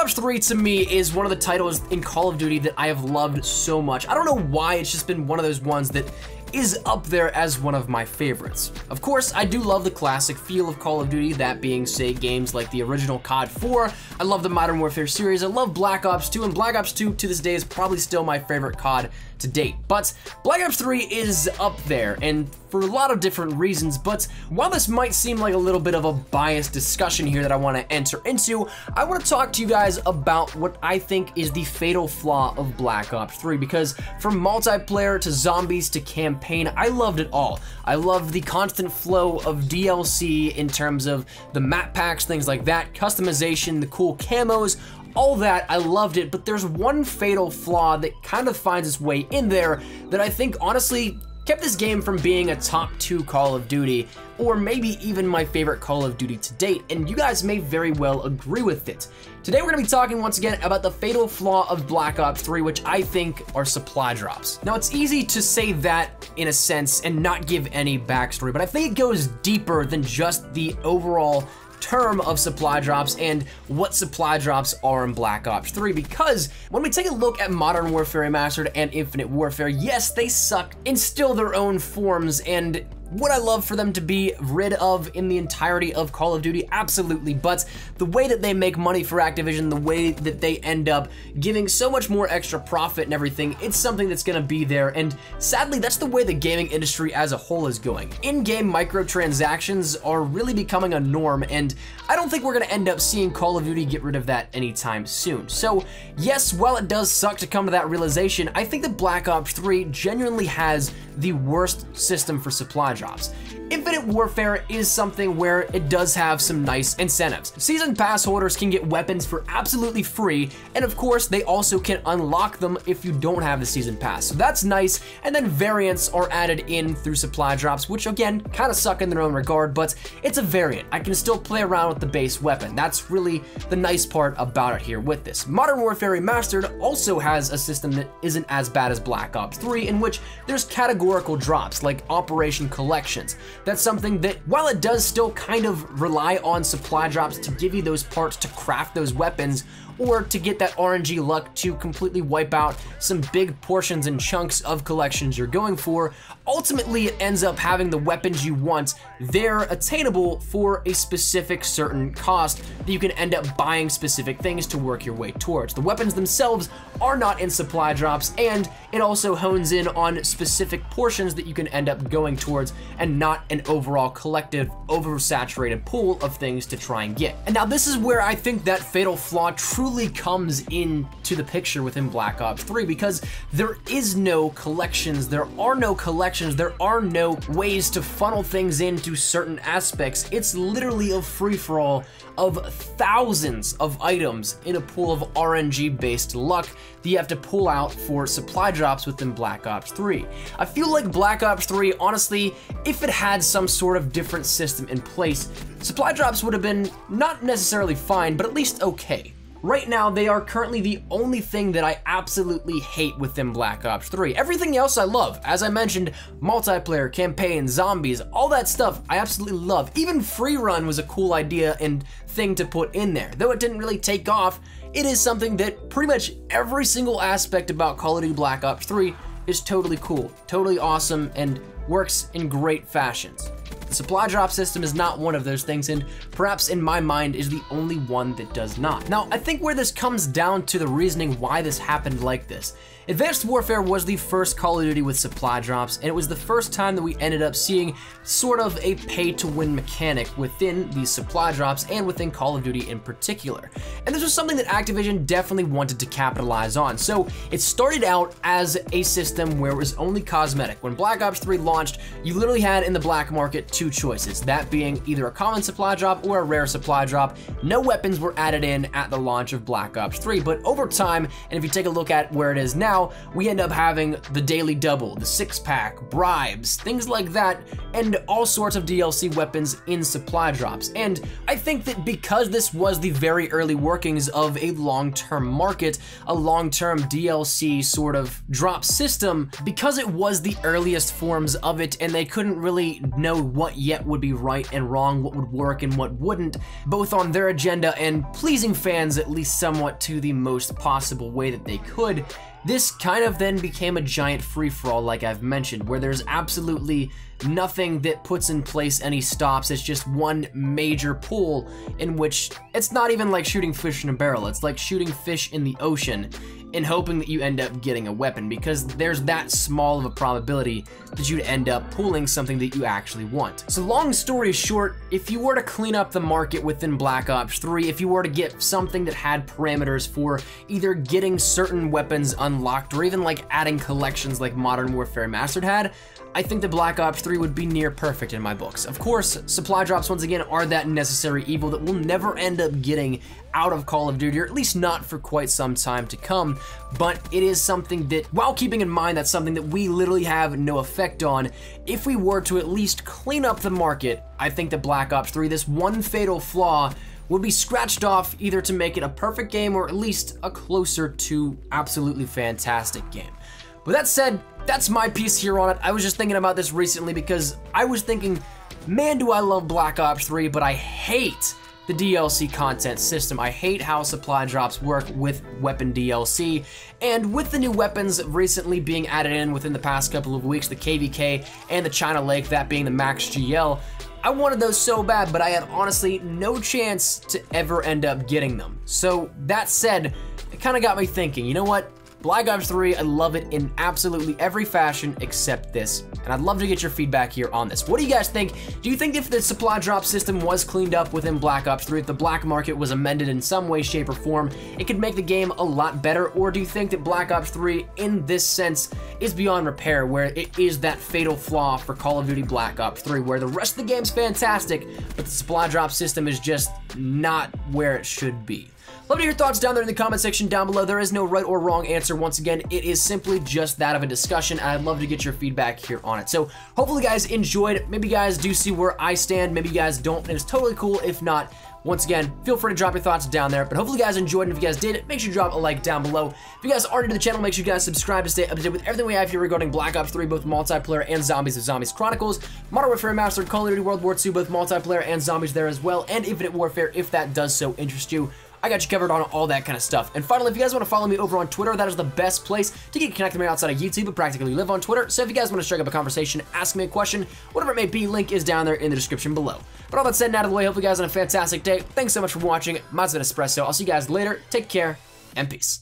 Ops 3 to me is one of the titles in Call of Duty that I have loved so much. I don't know why, it's just been one of those ones that is up there as one of my favorites. Of course, I do love the classic feel of Call of Duty, that being, say, games like the original COD 4. I love the Modern Warfare series, I love Black Ops 2, and Black Ops 2 to this day is probably still my favorite COD to date. But Black Ops 3 is up there, and for a lot of different reasons, but while this might seem like a little bit of a biased discussion here that I want to enter into, I want to talk to you guys about what I think is the fatal flaw of Black Ops 3, because from multiplayer to zombies to campaign, I loved it all. I loved the constant flow of DLC in terms of the map packs, things like that, customization, the cool camos, all that, I loved it, but there's one fatal flaw that kind of finds its way in there that I think honestly kept this game from being a top 2 Call of Duty, or maybe even my favorite Call of Duty to date, and you guys may very well agree with it. Today we're going to be talking once again about the fatal flaw of Black Ops 3, which I think are supply drops. Now, it's easy to say that in a sense and not give any backstory, but I think it goes deeper than just the overall term of supply drops and what supply drops are in Black Ops 3, because when we take a look at Modern Warfare Remastered and Infinite Warfare, yes, they suck in still their own forms, and would I love for them to be rid of in the entirety of Call of Duty? Absolutely, but the way that they make money for Activision, the way that they end up giving so much more extra profit and everything, it's something that's gonna be there, and sadly, that's the way the gaming industry as a whole is going. In-game microtransactions are really becoming a norm, and I don't think we're gonna end up seeing Call of Duty get rid of that anytime soon. So yes, while it does suck to come to that realization, I think that Black Ops 3 genuinely has the worst system for supply drops. Infinite Warfare is something where it does have some nice incentives. Season pass holders can get weapons for absolutely free, and of course they also can unlock them if you don't have the season pass, so that's nice. And then variants are added in through supply drops, which again kind of suck in their own regard, but it's a variant. I can still play around with the base weapon. That's really the nice part about it here with this. Modern Warfare Remastered also has a system that isn't as bad as Black Ops 3, in which there's categorical drops like Operation Collections. That's something that, while it does still kind of rely on supply drops to give you those parts to craft those weapons, or to get that RNG luck to completely wipe out some big portions and chunks of collections you're going for, ultimately it ends up having the weapons you want. They're attainable for a specific certain cost that you can end up buying specific things to work your way towards. The weapons themselves are not in supply drops, and it also hones in on specific portions that you can end up going towards, and not an overall collective oversaturated pool of things to try and get. And now this is where I think that fatal flaw truly comes into the picture within Black Ops 3, because there is no collections, there are no ways to funnel things into certain aspects. It's literally a free-for-all of thousands of items in a pool of RNG-based luck that you have to pull out for supply drops within Black Ops 3. I feel like Black Ops 3, honestly, if it had some sort of different system in place, supply drops would have been not necessarily fine, but at least okay. Right now, they are currently the only thing that I absolutely hate within Black Ops 3. Everything else I love. As I mentioned, multiplayer, campaign, zombies, all that stuff I absolutely love. Even free run was a cool idea and thing to put in there. Though it didn't really take off, it is something that pretty much every single aspect about Call of Duty Black Ops 3 is totally cool, totally awesome, and works in great fashions. The supply drop system is not one of those things, and perhaps in my mind is the only one that does not. Now, I think where this comes down to the reasoning why this happened like this. Advanced Warfare was the first Call of Duty with supply drops, and it was the first time that we ended up seeing sort of a pay-to-win mechanic within these supply drops and within Call of Duty in particular. And this was something that Activision definitely wanted to capitalize on. So it started out as a system where it was only cosmetic. When Black Ops 3 launched, you literally had in the black market two choices, that being either a common supply drop or a rare supply drop. No weapons were added in at the launch of Black Ops 3, but over time, and if you take a look at where it is now, now we end up having the daily double, the 6-pack, bribes, things like that, and all sorts of DLC weapons in supply drops. And I think that because this was the very early workings of a long-term market, a long-term DLC sort of drop system, because it was the earliest forms of it and they couldn't really know what yet would be right and wrong, what would work and what wouldn't, both on their agenda and pleasing fans at least somewhat to the most possible way that they could, this kind of then became a giant free-for-all, like I've mentioned, where there's absolutely nothing that puts in place any stops. It's just one major pool in which it's not even like shooting fish in a barrel. It's like shooting fish in the ocean and hoping that you end up getting a weapon, because there's that small of a probability that you'd end up pulling something that you actually want. So long story short, if you were to clean up the market within Black Ops 3, if you were to get something that had parameters for either getting certain weapons unlocked or even like adding collections like Modern Warfare Mastered had, I think that Black Ops 3 would be near perfect in my books. Of course, supply drops once again are that necessary evil that we'll never end up getting out of Call of Duty, or at least not for quite some time to come, but it is something that, while keeping in mind that's something that we literally have no effect on, if we were to at least clean up the market, I think that Black Ops 3, this one fatal flaw, would be scratched off either to make it a perfect game or at least a closer to absolutely fantastic game. With that said, that's my piece here on it. I was just thinking about this recently because I was thinking, man, do I love Black Ops 3, but I hate the DLC content system. I hate how supply drops work with weapon DLC, and with the new weapons recently being added in within the past couple of weeks, the KVK and the China Lake, that being the Max GL, I wanted those so bad, but I had honestly no chance to ever end up getting them. So that said, it kind of got me thinking, you know what? Black Ops 3, I love it in absolutely every fashion except this, and I'd love to get your feedback here on this. What do you guys think? Do you think if the supply drop system was cleaned up within Black Ops 3, if the black market was amended in some way, shape, or form, it could make the game a lot better? Or do you think that Black Ops 3, in this sense, is beyond repair, where it is that fatal flaw for Call of Duty Black Ops 3, where the rest of the game's fantastic, but the supply drop system is just not where it should be? Love to hear your thoughts down there in the comment section down below. There is no right or wrong answer. Once again, it is simply just that of a discussion, and I'd love to get your feedback here on it. So hopefully you guys enjoyed. Maybe you guys do see where I stand. Maybe you guys don't, and it's totally cool. If not, once again, feel free to drop your thoughts down there. But hopefully you guys enjoyed, and if you guys did, make sure you drop a like down below. If you guys aren't new to the channel, make sure you guys subscribe to stay up to date with everything we have here regarding Black Ops 3, both multiplayer and zombies of Zombies Chronicles, Modern Warfare Mastered, Call of Duty World War II, both multiplayer and zombies there as well, and Infinite Warfare if that does so interest you. I got you covered on all that kind of stuff. And finally, if you guys want to follow me over on Twitter, that is the best place to get connected with me outside of YouTube, but practically live on Twitter. So if you guys want to strike up a conversation, ask me a question, whatever it may be, link is down there in the description below. But all that said and out of the way, hope you guys have a fantastic day. Thanks so much for watching. Mine's been Espresso. I'll see you guys later. Take care, and peace.